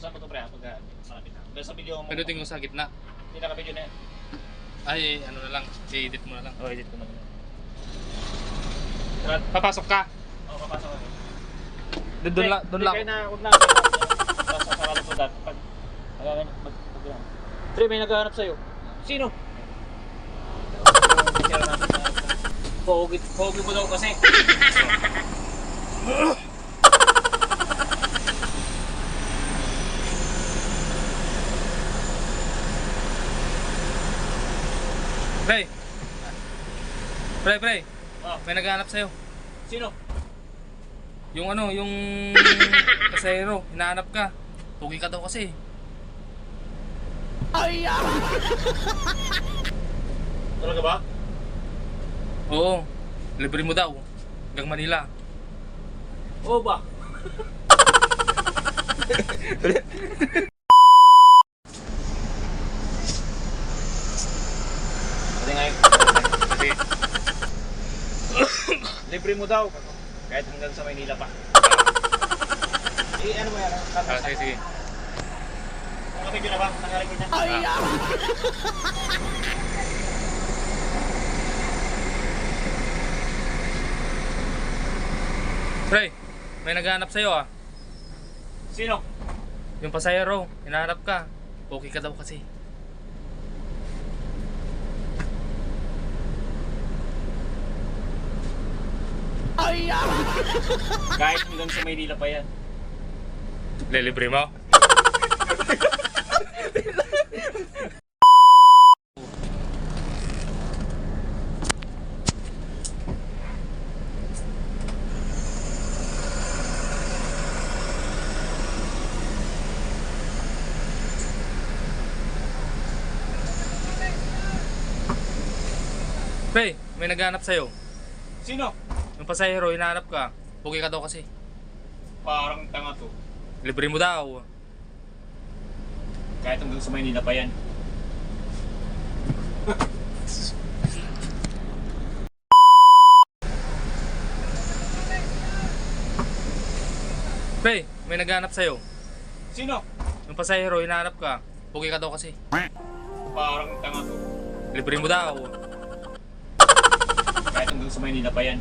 Saan mo ito pre? Pagka malapit na. Dahil sa video mo. Pinutin ko sa gitna. Hindi naka-video na yan. Ay, ano na lang. I-edit mo na lang. Oo, edit ko na lang. Papasok ka. Oo, papasok ako. Doon lang. Hindi kayo na, huwag na. Sa sarado ko dati. Pag naghahanap. Pre, may naghahanap sa'yo. Sino? Pogi mo daw kasi. Pre. Oh. May naghahanap sa'yo. Sino? Yung ano, yung pasahero, hinahanap ka. Pugi ka daw kasi. Ay! Talaga ba? Oo. Libre mo daw. Hanggang Manila. Oo ba? Pati nga kasi libre mo daw kahit hanggang sa Maynila pa. Ano mo yan? Sige. Nakapidyo na ba? Nakarecord na? Ay! Pre, may naghahanap sa'yo ah. Sino? Yung pasahero, hinahanap ka. Pugi ka daw kasi. Ay! Kahit hanggang sa Maynila pa yan. Lilibre mo? Pre, may naghahanap sa'yo. Sino? Yung pasahero, hinahanap ka. Pugi ka daw kasi. Parang tanga to. Libre mo daw. Kahit hanggang sa Maynila pa yan. Pre, may naghahanap sa'yo. Sino? Yung pasahero, hinahanap ka. Pugi ka daw kasi. Parang tanga to. Libre mo daw. Kahit hanggang sa Maynila pa yan.